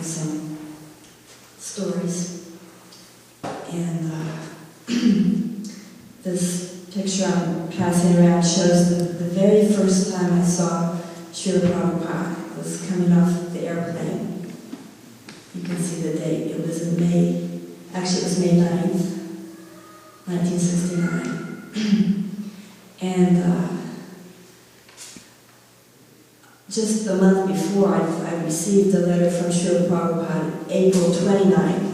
have some stories. And this picture I'm passing around shows the very first time I saw Srila Prabhupada was coming off the airplane. You can see the date. It was in May, actually it was May 9th, 1969. And just the month before, I received a letter from Srila Prabhupada, April 29th.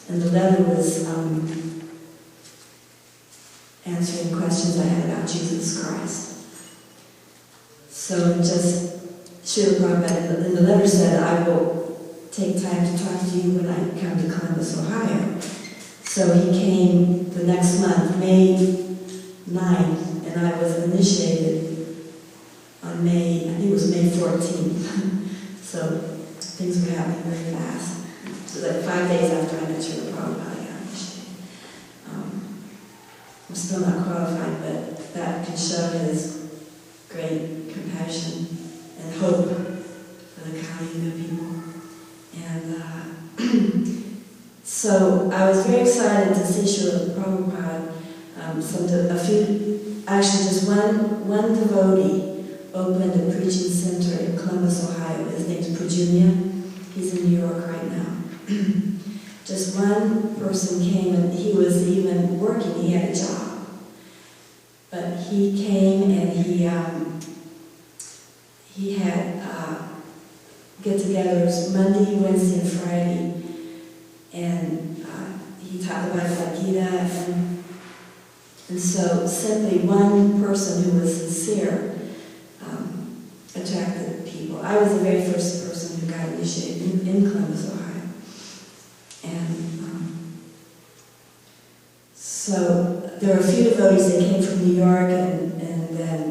And the letter was answering questions I had about Jesus Christ. So just, Srila Prabhupada in the letter said, I will take time to talk to you when I come to Columbus, Ohio. So he came the next month, May 9th, and I was initiated on May, I think it was May 14th. So things were happening very fast. So like 5 days after I met Srila Prabhupada, I got initiated. I'm still not qualified, but that can show his great compassion and hope for the Kali people. And so I was very excited to see Srila Prabhupada. Actually just one devotee opened a preaching center in Columbus, Ohio. His name's Prajunya. He's in New York right now. Just one person came, and he was even working. He had a job. But he came and he had get-togethers Monday, Wednesday, and Friday. And he taught the Bhagavad Gita. And so simply one person who was sincere attracted people. I was the very first person who got initiated in Columbus, Ohio. And so there were a few devotees that came from New York, and then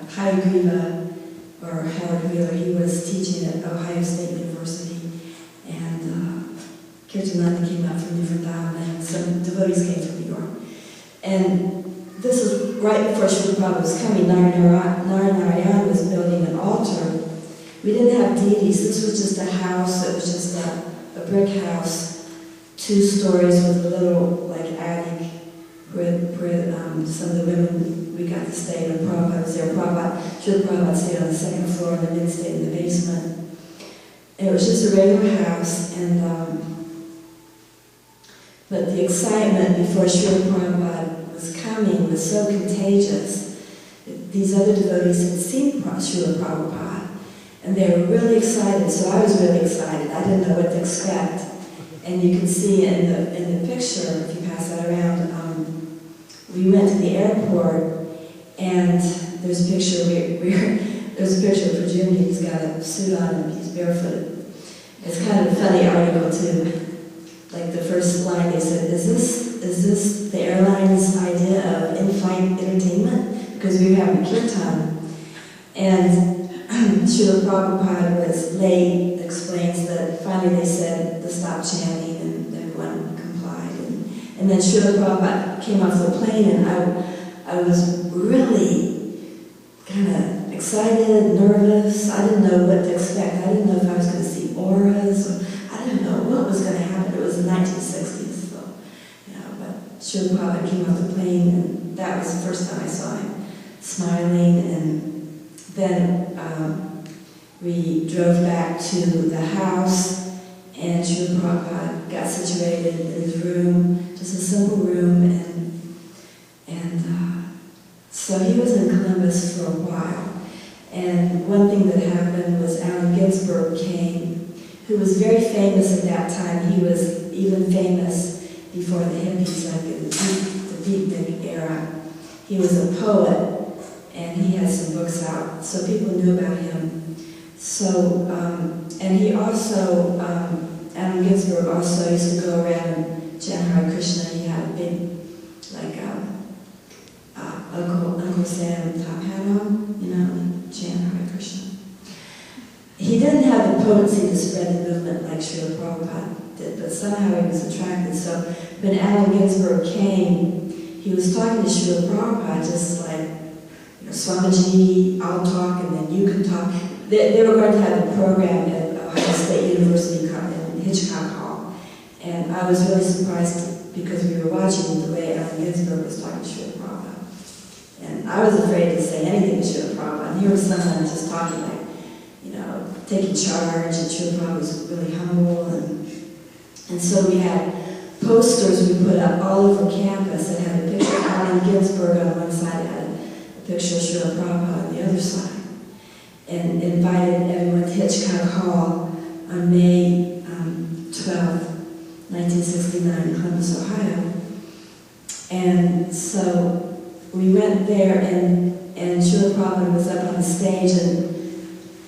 Hayagriva, or Howard Wheeler, he was teaching at Ohio State University, and Kirtanani came out from Vrindavan, and some devotees came from New York. And this was right before Srila Prabhupada was coming. Narayana was building an altar. We didn't have deities. This was just a house. It was just a brick house, 2 stories with a little attic where some of the women, we got to stay when Prabhupada was there. Srila Prabhupada stayed on the 2nd floor and the men stayed in the basement. And it was just a regular house. But the excitement before Srila Prabhupada was coming was so contagious. These other devotees had seen Srila Prabhupada, and they were really excited, so I was really excited. I didn't know what to expect. And you can see in the picture, if you pass that around, we went to the airport, and there's a picture there's a picture of Prajunya. He's got a suit on and he's barefooted. It's kind of a funny article too. Like the first line, they said, is this the airline's idea of in-flight entertainment? Because we were having kirtan. And Srila Prabhupada was late, explains that finally they said to stop chanting, and everyone complied. And then Srila Prabhupada came off the plane, and I was really kind of excited, nervous. I didn't know what to expect. I didn't know if I was going to see auras, or I didn't know what was going to happen. It was the 1960s, so, but Srila Prabhupada came off the plane, and that was the first time I saw him smiling. And then we drove back to the house, and Srila Prabhupada got situated in his room, just a simple room, and so he was in Columbus for a while. And one thing that happened was Allen Ginsburg came, who was very famous at that time. He was even famous before the hippies, like in the beatnik era. He was a poet, and he had some books out, so people knew about him. So, and he also, Allen Ginsburg also used to go around and chant Hare Krishna. He had a big, Uncle Sam top hat on, chant Hare Krishna. He didn't have the potency to spread the movement like Srila Prabhupada did, but somehow he was attracted. So when Allen Ginsburg came, he was talking to Srila Prabhupada just like, Swamiji, I'll talk and then you can talk. They were going to have a program at Ohio State University in Hitchcock Hall. And I was really surprised because we were watching the way Allen Ginsburg was talking to Srila Prabhupada. And I was afraid to say anything to Srila Prabhupada. And here was someone just talking like, taking charge, and Srila Prabhupada was really humble. And so we had posters we put up all over campus that had a picture of Allen Ginsburg on one side, had a picture of Srila Prabhupada on the other side. And invited everyone to Hitchcock Hall on May 12, 1969 in Columbus, Ohio. And so we went there, and Srila Prabhupada was up on the stage, and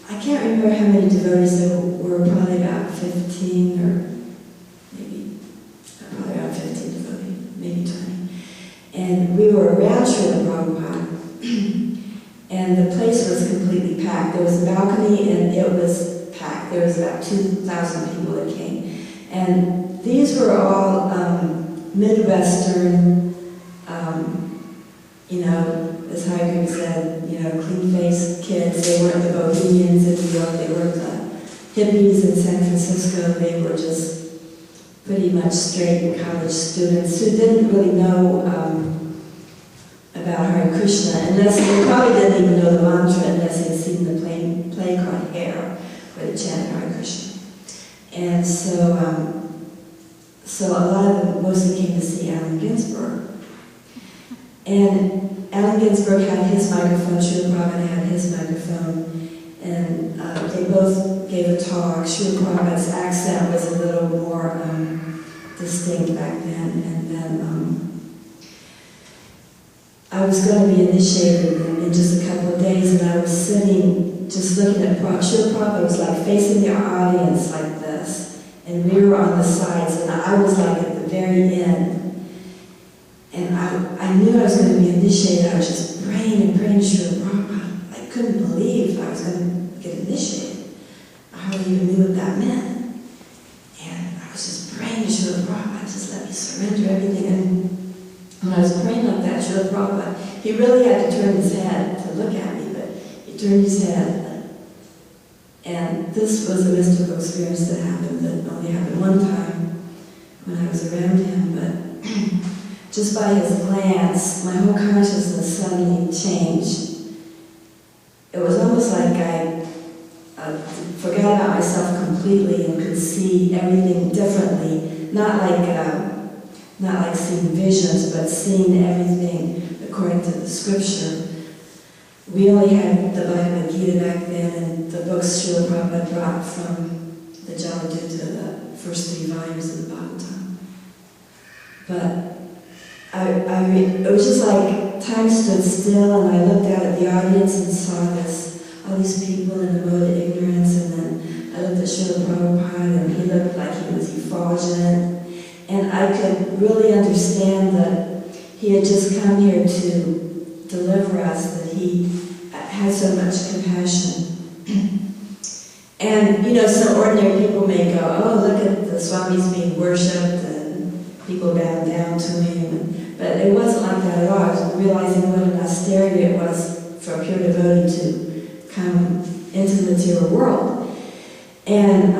I can't remember how many devotees there were, probably about 15 or maybe, probably about 15 devotees, maybe 20. And we were around Srila Prabhupada, and the place was completely packed. There was a balcony, and it was packed. There was about 2,000 people that came. And these were all Midwestern, as Hare said, clean-faced kids. They weren't the bohemians in New York. They weren't the hippies in San Francisco. They were just pretty much straight college students who didn't really know about Hare Krishna, unless they probably didn't even know the mantra unless they'd seen the play called Hair, where they chanted Hare Krishna. And so a lot of them mostly came to see Allen Ginsburg. And Allen Ginsburg had his microphone, Srila Prabhupada had his microphone, and they both gave a talk. Srila Prabhupada's accent was a little more distinct back then, and then I was going to be initiated in just a couple of days, and I was sitting, just looking at Prabhupada. Srila Prabhupada was like facing the audience like this, and we were on the sides, and I was like at the very end. And I knew I was going to be initiated. I was just praying and praying to Srila Prabhupada. I couldn't believe I was going to get initiated. I hardly even knew what that meant. And I was just praying to Srila Prabhupada, just let me surrender everything. And when I was praying like that, Srila Prabhupada, he really had to turn his head to look at me, but he turned his head. And this was a mystical experience that happened, that only happened one time when I was around him, but just by his glance, my whole consciousness suddenly changed. It was almost like I forgot about myself completely and could see everything differently. Not like seeing visions, but seeing everything according to the scripture. We only had the Bhagavad Gita back then, and the books Srila Prabhupada brought from the Jagannatha, the first 3 volumes of the Bhagavatam. But it was just like time stood still, and I looked out at the audience and saw all these people in the mode of ignorance, and then I looked at Srila Prabhupada, and he looked like he was effulgent, and I could really understand that he had just come here to deliver us, that he had so much compassion. And, some ordinary people may go, oh, look at the Swamis being worshipped, and people bow down to him. But it wasn't like that at all. I was realizing what an austerity it was for a pure devotee to come into the material world. And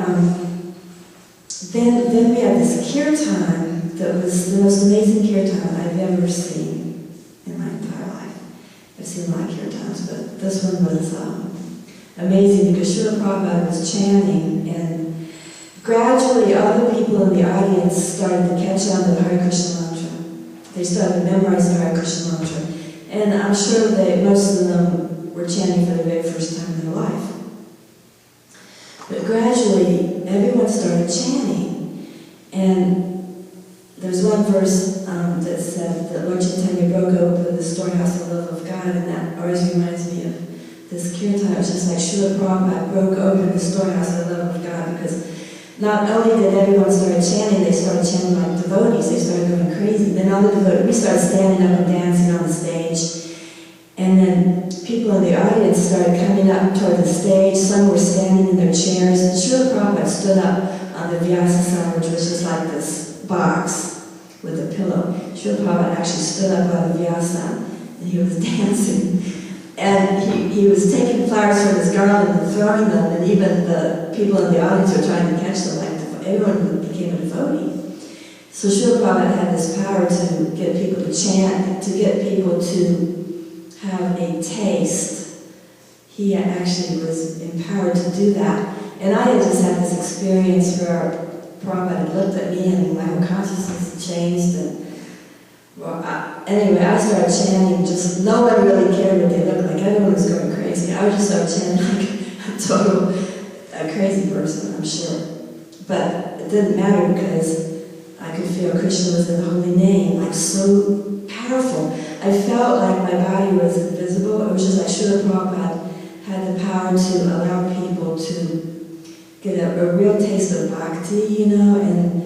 then we had this kirtan that was the most amazing kirtan I've ever seen in my entire life. I've seen a lot of kirtans, but this one was amazing because Srila Prabhupada was chanting, and gradually all the people in the audience started to catch on to the Hare Krishna mantra. They started memorizing the Hare Krishna mantra. And I'm sure that most of them were chanting for the very first time in their life. But gradually, everyone started chanting. And there's one verse that said that Lord Chaitanya broke open the storehouse of the love of God, and that always reminds me of this kirtan. It was just like Srila Prabhupada broke open the storehouse of the love of God, because not only did everyone start chanting, they started chanting like devotees. They started going crazy. Then all the devotees, we started standing up and dancing on the stage. And then people in the audience started coming up toward the stage. Some were standing in their chairs. And Srila Prabhupada stood up on the Vyasasana, which was just like this box with a pillow. Srila Prabhupada actually stood up on the Vyasasana, and he was dancing. And he was taking flowers from his garland and throwing them, and even the people in the audience were trying to catch them, like everyone became a devotee. So Srila Prabhupada had this power to get people to chant, to get people to have a taste. He actually was empowered to do that. And I had just had this experience where Prabhupada looked at me and my whole consciousness changed. And anyway, I started chanting, just nobody really cared what they looked like. Everyone was going crazy. I would just start chanting like a total crazy person, I'm sure. But it didn't matter because I could feel Krishna was in the holy name, like so powerful. I felt like my body was invisible. It was just like Srila Prabhupada had the power to allow people to get a real taste of bhakti, you know, and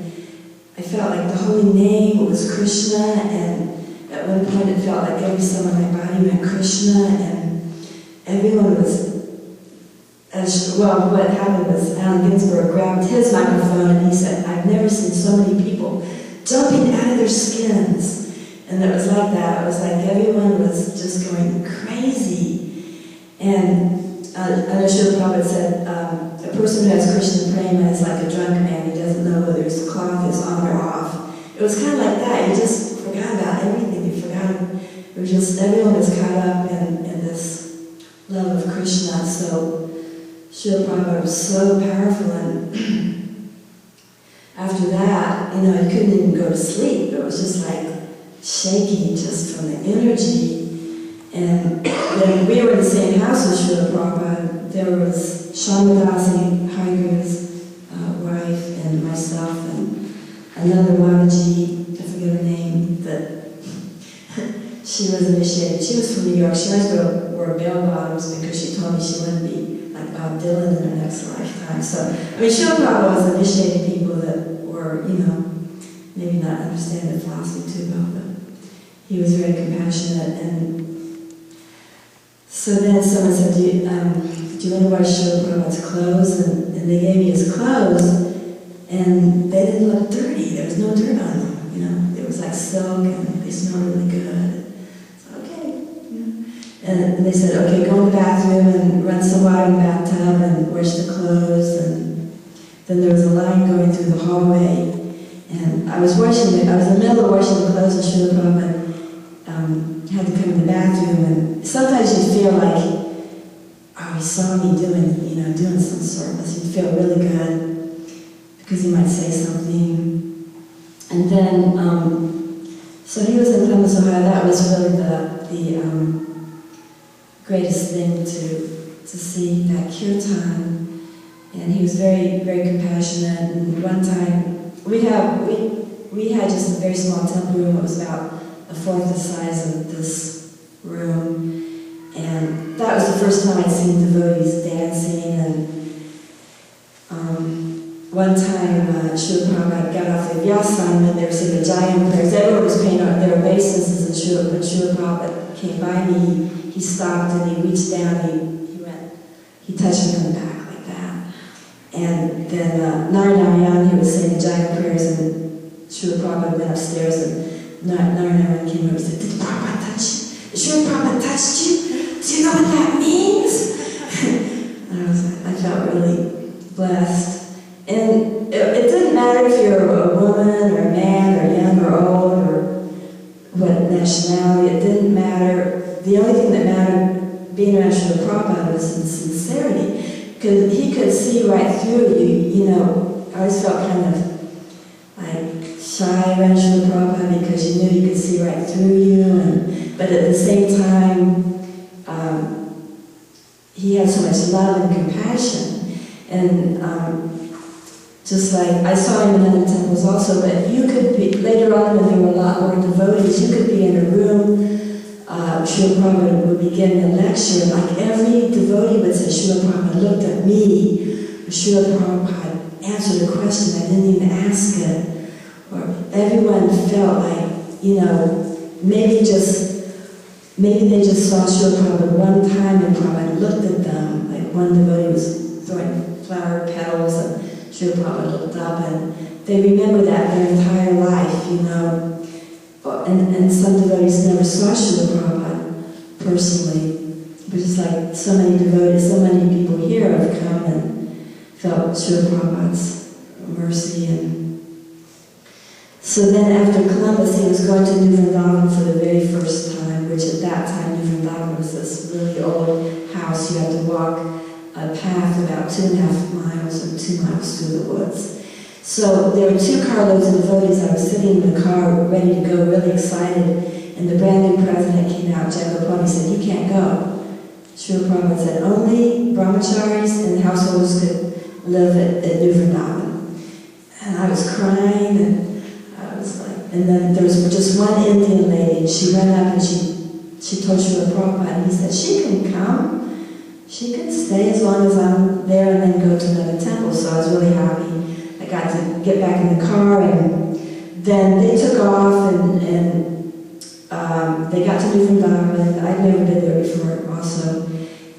I felt like the holy name was Krishna, and at one point it felt like every cell in my body meant Krishna, and everyone was, what happened was Allen Ginsburg grabbed his microphone and he said, "I've never seen so many people jumping out of their skins." And it was like that. It was like everyone was just going crazy. And Srila Prabhupada said, a person who has Krishna prema is like a drunk man. He doesn't know whether his cloth is on or off. It was kind of like that. You just forgot about everything. You forgot. It was just, everyone was caught up in this love of Krishna. So Srila Prabhupada was so powerful. And after that, you know, I couldn't even go to sleep. It was just like shaking just from the energy. And then we were in the same house with Srila Prabhupada. There was Dasi, Haiger's wife, and myself, and another Mataji, I forget her name, that she was initiated. She was from New York. She always wore bell bottoms because she told me she wouldn't be like Bob Dylan in her next lifetime. So, I mean, Srila Prabhupada was initiating people that were, you know, maybe not understand the philosophy too well, but he was very compassionate. And so then someone said, do you want to wear Srila Prabhupada's clothes? And they gave me his clothes, and they didn't look dirty. There was no dirt on them, you know. It was like silk, and they smelled really good. So, okay, you know. And they said, okay, go in the bathroom and run some water in the bathtub and wash the clothes. And then there was a line going through the hallway, and I was in the middle of washing the clothes, and Srila Prabhupada had to come in the bathroom, and sometimes you feel like, oh, he saw me doing some service. You'd feel really good because he might say something. And then, so he was in Ohio. That was really the greatest thing to see, that kirtan. And he was very, very compassionate. And one time, we had just a very small temple room. It was about a fourth the size of this room. And that was the first time I'd seen devotees dancing. And one time, Srila Prabhupada got off the Vyasana and they were saying the Jayam prayers. Everyone was paying their obeisances, and when Srila Prabhupada came by me, he stopped and he reached down, he touched me on the back like that. And then Narayana, he was saying the Jayam prayers, and Srila Prabhupada went upstairs, and Narayana came over and said, "Did Prabhupada touch you? Did Srila Prabhupada touched you? Do you know what that means?" And I felt really blessed. And it didn't matter if you're a woman or a man or young or old or what nationality, it didn't matter. The only thing that mattered being around Srila Prabhupada was in sincerity, because he could see right through you. You know, I always felt kind of like shy around Srila Prabhupada because you knew he could see right through you, but at the same time, he had so much love and compassion. And just like, I saw him in other temples also, but you could be, later on when there were a lot more devotees, you could be in a room, Srila Prabhupada would be giving a lecture, like every devotee would say, "Srila Prabhupada looked at me," or "Srila Prabhupada answered a question, I didn't even ask it." Or everyone felt like, you know, maybe they just saw Srila Prabhupada one time and Prabhupada looked at them. Like one devotee was throwing flower petals and Srila Prabhupada looked up, and they remember that their entire life, you know. And some devotees never saw Srila Prabhupada personally. But just like so many devotees, so many people here have come and felt Srila Prabhupada's mercy. And so then after Columbus, he was going to Vrindavan for the very first time, which at that time Vrindavan was this really old house. You had to walk a path about 2.5 miles and 2 miles through the woods. So there were 2 carloads of devotees. I was sitting in the car ready to go, really excited, and the brand new president came out, Jagannatha, said, "You can't go." Srila Prabhupada said, "Only brahmacharis and households could live at New Vrindavan." And I was crying, and I was like, and then there was just one Indian lady, and she ran up and she told Srila Prabhupada, and he said, "She can come, she can stay as long as I'm there and then go to another temple." So I was really happy. I got to get back in the car, and then they took off, and they got to New Vrindavan. I'd never been there before also.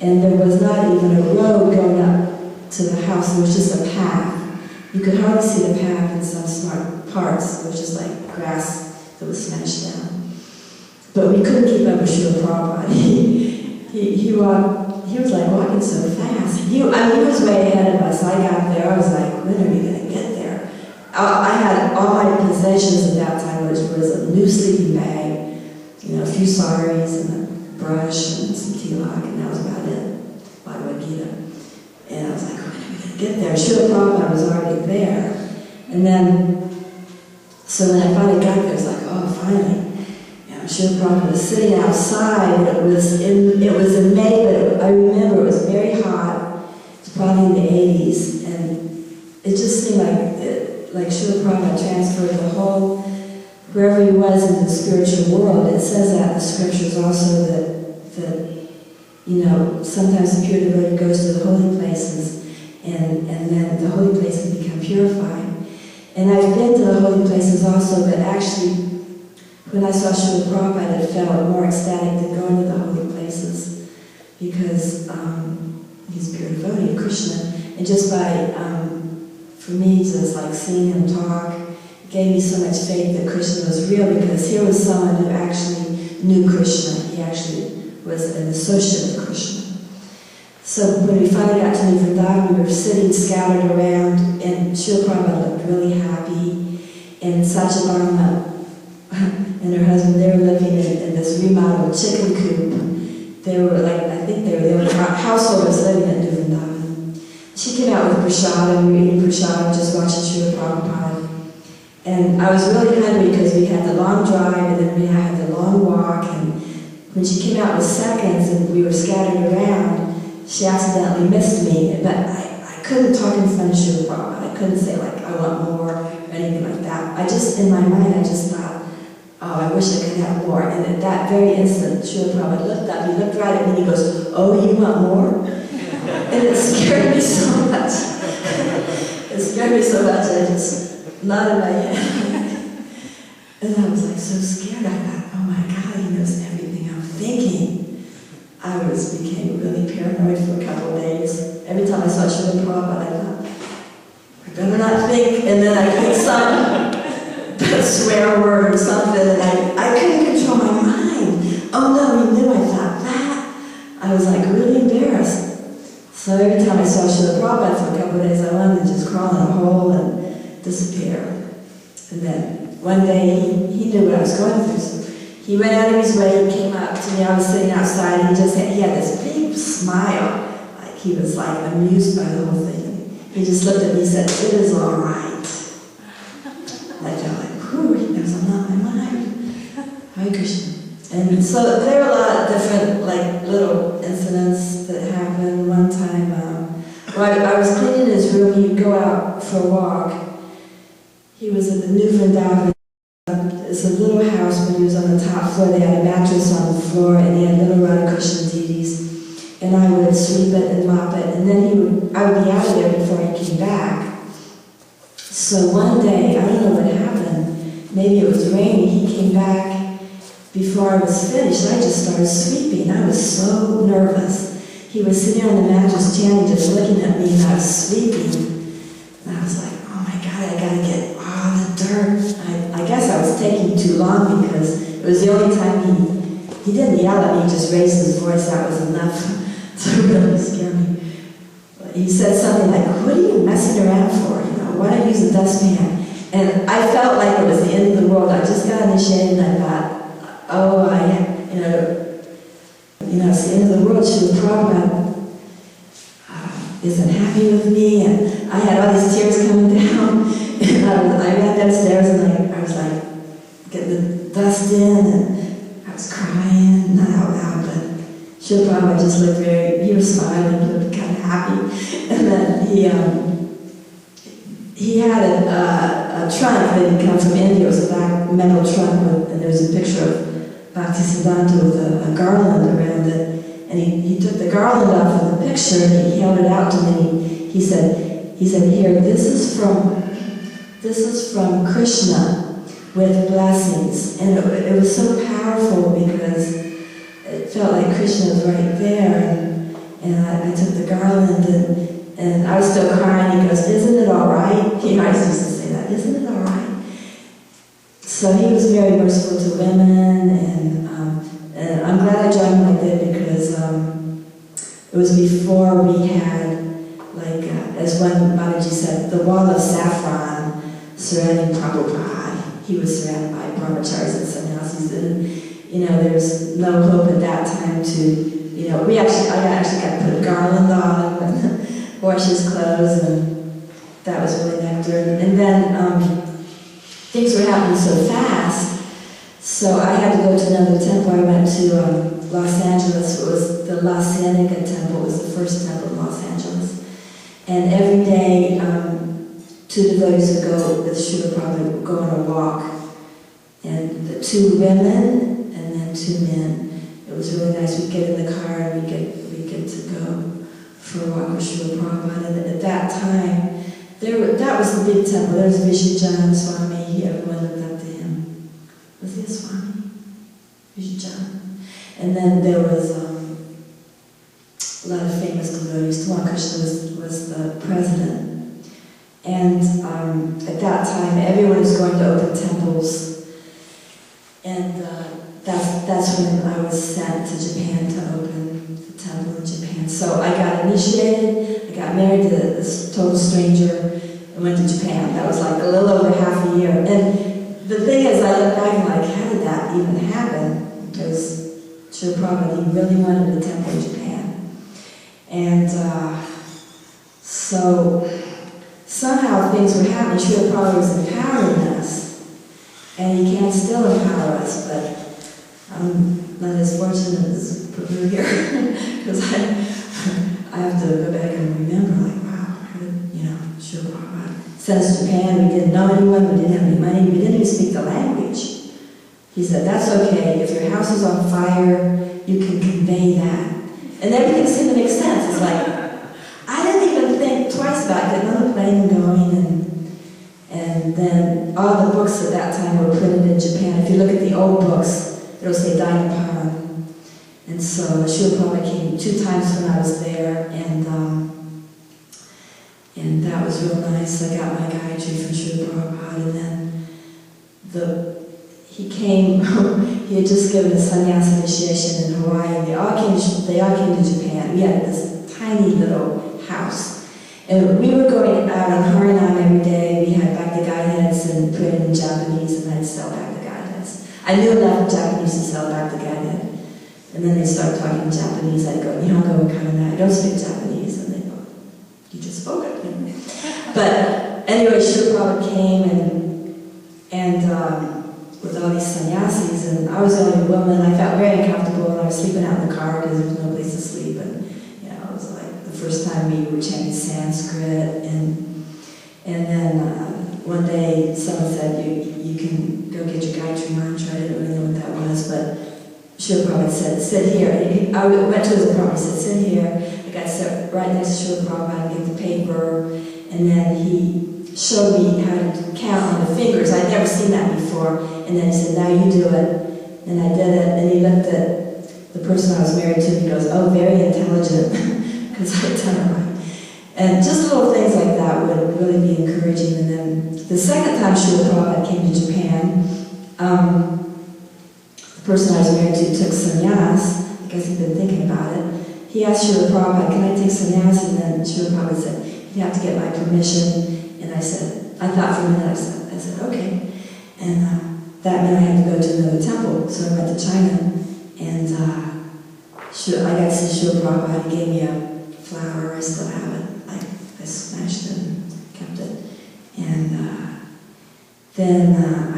And there was not even a road going up to the house. There was just a path. You could hardly see the path in some smart parts. It was just like grass that was smashed down. But we couldn't keep up with Srila Prabhupada. He was like walking so fast. He was way ahead of us. I got there. I was like, when are we going to get there? I had all my possessions at that time, which was a new sleeping bag, a few saris and a brush and some tilak, and that was about it. Bhagavad Gita. And I was like, when are we going to get there? Srila Prabhupada was already there. And then, so when I finally got there, I was like, oh, finally. Srila Prabhupada was sitting outside. It was in May, but I remember it was very hot. It was probably in the 80s, and it just seemed like Srila Prabhupada transferred the whole, wherever he was in the spiritual world. It says that in the scriptures also that sometimes the pure devotee goes to the holy places, and then the holy places become purified. And I've been to the holy places also, but actually, when I saw Srila Prabhupada, it felt more ecstatic than going to the holy places, because he's pure devotee of Krishna. And just by, for me, just like seeing him talk, it gave me so much faith that Krishna was real, because here was someone who actually knew Krishna. He actually was an associate of Krishna. So when we finally got to New Vrindavan, we were sitting scattered around, and Srila Prabhupada looked really happy, and Satchibarma and her husband, they were living in this remodeled chicken coop. They were I think they were the only householders living at New Vrindavan. She came out with prasadam, we were eating prasadam, just watching Srila Prabhupada. And I was really hungry because we had the long drive and then we had the long walk. And when she came out with seconds and we were scattered around, she accidentally missed me. But I couldn't talk in front of Srila Prabhupada. I couldn't say I want more or anything like that. In my mind, I just thought, oh, I wish I could have more. And at that very instant, Srila Prabhupada looked up, he looked right at me, and he goes, "Oh, you want more?" And it scared me so much. It scared me so much, I just nodded my head. And I was so scared. I thought, oh my God, he knows everything I'm thinking. I became really paranoid for a couple of days. Every time I saw Srila Prabhupada, I thought, I better not think. And then I think some swear word or something, and I couldn't control my mind. Oh no, he knew I thought that. I was really embarrassed. So every time I saw Srila Prabhupada for a couple of days, I wanted to just crawl in a hole and disappear. And then one day he knew what I was going through. So he went out of his way, he came up to me, I was sitting outside, and he had this big smile, like he was amused by the whole thing. He just looked at me and said, "It is all right." I felt whew, he knows I'm not my mind. Hare Krishna. And so there are a lot of different little incidents that happened. One time, I was cleaning his room. He'd go out for a walk. He was at the New Vrindavan. It's a little house, but he was on the top floor. They had a mattress on the floor, and they had little Radha Krishna deities. And I would sweep it and mop it, and then I would be out of there before he came back. So one day, I don't know what happened. Maybe it was raining. He came back before I was finished. I just started sweeping. I was so nervous. He was sitting on the mattress chanting, just looking at me, and I was sweeping. And I was like, oh my God, I gotta get all the dirt. I guess I was taking too long because it was the only time he didn't yell at me, he just raised his voice. That was enough to really scare me. But he said something like, "What are you messing around for? You know, why don't you use a dustpan?" And I felt like it was the end of the world. I just got initiated, and I thought, oh, it's the end of the world. Srila Prabhupada isn't happy with me, and I had all these tears coming down. And I got downstairs, and I was like, getting the dust in, and I was crying, not out loud, but Srila Prabhupada just looked he was smiling, he looked kind of happy. And then he had a trunk that had come from India. It was a black metal trunk, and there was a picture of Bhaktisiddhanta with a garland around it. And he took the garland off of the picture, and he held it out to me. He said, "Here, this is from Krishna with blessings." And it was so powerful because it felt like Krishna was right there. And I took the garland, and I was still crying. He goes, "Isn't it all right?" He always used to say that, "Isn't it all right?" So he was very merciful to women, and I'm glad I joined him like that because it was before we had, as one Mataji said, the wall of saffron surrounding Prabhupada. He was surrounded by brahmacharis and sannyasis, and there was no hope at that time to. I actually got to put a garland on and wash his clothes, and that was really nectar. And then things were happening so fast, so I had to go to another temple. I went to Los Angeles. It was the La Cienega temple. It was the first temple in Los Angeles. And every day, two devotees would go with Srila Prabhupada, would go on a walk. And the two women and then two men. It was really nice. We'd get in the car and we'd get to go for a walk with Srila Prabhupada. And at that time, that was the big temple. There was Vishnujan Swami. Everyone looked up to him. Was he a Swami? Vishnujan. And then there was a lot of famous devotees. Tamal Krishna was the president. And at that time, everyone was going to open temples. And that's when I was sent to Japan to open the temple in Japan. So I got initiated, I got married to this total stranger, and went to Japan. That was like a little over half a year. And the thing is, I look back and how did that even happen? Because Srila Prabhupada, he really wanted a temple in Japan. And so somehow things were happening. Srila Prabhupada was empowering us, and he can still empower us, but I'm not as fortunate as Prabhu here, because I have to go back and remember, wow, how did, Srila Prabhupada sent us to Japan, we didn't know anyone, we didn't have any money, we didn't even speak the language. He said, that's okay, if your house is on fire, you can convey that. And everything seemed to make sense. It's like, I didn't even think twice about getting on the plane and going, and then all the books at that time were printed in Japan. If you look at the old books, it'll say Dinapan. And so Srila Prabhupada came 2 times when I was there, and that was real nice. I got my Gayatri from Srila Prabhupada, and then he came, he had just given a sannyasa initiation in Hawaii, and they all came to Japan. We had this tiny little house. And we were going out on Harinam every day. We had Bhakti Guideheads and printed in Japanese, and I'd sell Bhakti Guideheads. I knew enough Japanese to sell Bhakti Guidehead. And then they started talking in Japanese. I'd go, Nihongo Kanana, I don't speak Japanese. And they go, you just spoke it. But anyway, Srila Prabhupada came and with all these sannyasis, and I was the only woman. I felt very uncomfortable, and I was sleeping out in the car because there was no place to sleep. And it was like the first time we were chanting Sanskrit, and then one day someone said, you can go get your Gayatri mantra. I didn't really know what that was, but Srila Prabhupada said, sit here. I went to his apartment, he said, sit here. I got to sit right next to Srila Prabhupada and get the paper, and then he showed me how to count on the fingers. I'd never seen that before. And then he said, now you do it. And I did it. And he looked at the person I was married to, and he goes, oh, very intelligent, because I'd done it right. And just little things like that would really be encouraging. And then the second time Srila Prabhupada came to Japan, the person I was married to took sannyas, because he'd been thinking about it. he asked Srila Prabhupada, can I take sannyas? And then Srila Prabhupada said, you have to get my permission. And I said, I thought for a minute, I said, okay. And that meant I had to go to another temple. So I went to China, and I got to see Srila Prabhupada. He gave me a flower. I still have it. I smashed it and kept it. And then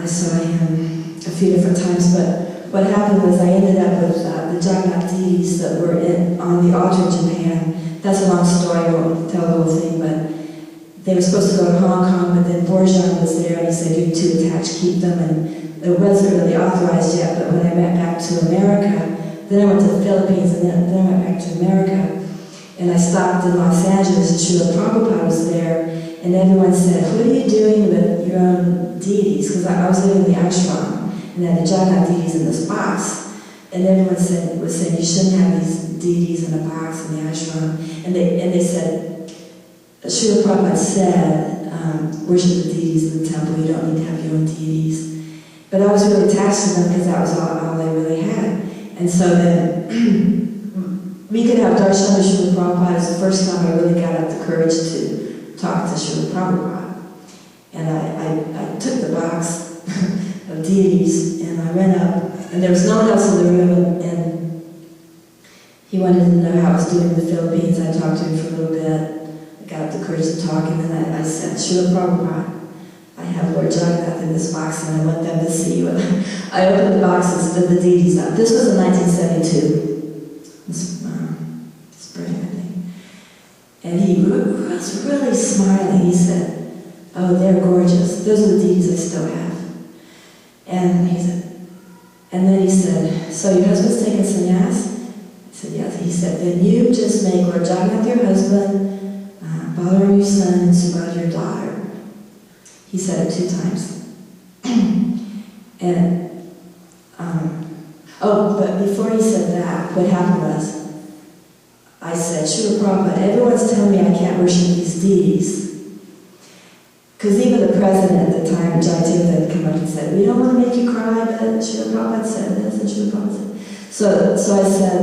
I saw him a few different times, but what happened was I ended up with the Jagannatha deities that were on the altar in Japan. That's a long story, I won't tell the whole thing, but they were supposed to go to Hong Kong, but then Borjan was there and he said, you're too attached, keep them, and it wasn't really authorized yet, but when I went back to America, then I went to the Philippines, and then I went back to America, and I stopped in Los Angeles, and Srila Prabhupada was there, and everyone said, what are you doing with your own deities? Because I was living in the ashram, and then the Jagannatha deities in this box, and everyone was saying you shouldn't have these deities in a box in the ashram, and they said, Srila Prabhupada said, worship the deities in the temple, you don't need to have your own deities. But I was really attached to them because that was all they really had. And so then, we could have darshan with Srila Prabhupada. It was the first time I really got up the courage to talk to Srila Prabhupada. And I took the box of deities, and I went up, and there was no one else in the room, and he wanted to know how I was doing in the Philippines. I talked to him for a little bit. I got up the courage to talk, and then I said, Srila Prabhupada, I have Lord Jagannatha in this box, and I want them to see you. And I opened the box and stood the deities up. This was in 1972, spring, I think. And he was really smiling. He said, oh, they're gorgeous. Those are the deities I still have. And then he said, so your husband's taking sannyas? I said, yes. He said, then you just make Lord Jagannatha your husband, Balarama your son, and Subhadra your daughter. He said it 2 times. And, but before he said that, what happened was, I said, Srila Prabhupada, everyone's telling me I can't worship these deities. Because even the president at the time, Jagannatha, had come up and said, we don't want to make you cry, but Srila Prabhupada said this, and Srila Prabhupada said. So I said,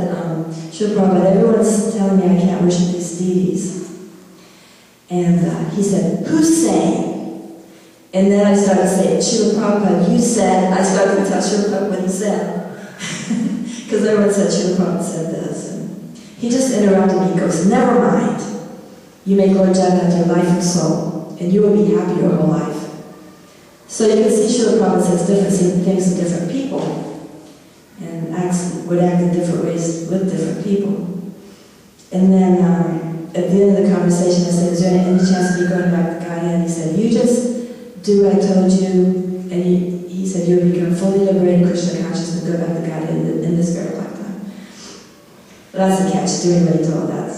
Srila Prabhupada, everyone's telling me I can't worship these deities. And he said, who's saying? And then I started saying, Srila Prabhupada, you said, I started to tell Srila Prabhupada what he said. Because everyone said Srila Prabhupada said this. And he just interrupted me. He goes, never mind. You make Lord Jagannatha your life and soul, and you will be happy your whole life. So you can see Srila Prabhupada says different things to different people, and would act in different ways with different people. And then at the end of the conversation, I said, is there any chance of you going back to Godhead? And he said, you just do what I told you, and he said, you'll become fully liberated Krishna conscious and go back to Godhead in this very lifetime. But that's the catch, doing what he told, that's,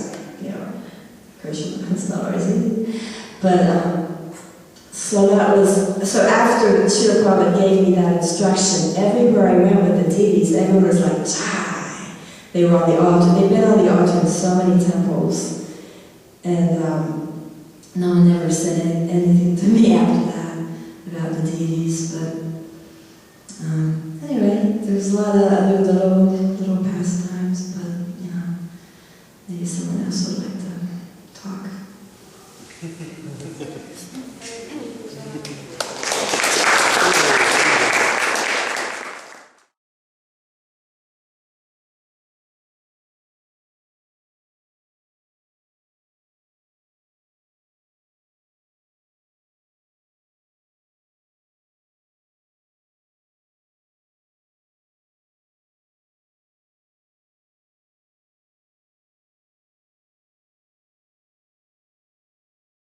Krishna, it's not always easy. But, so after Srila Prabhupada gave me that instruction, everywhere I went with the deities, everyone was like, Chai! They were on the altar. They've been on the altar in so many temples. And no one ever said anything to me after that about the deities. But anyway, there's a lot of other little pastimes, but maybe someone else would like to talk.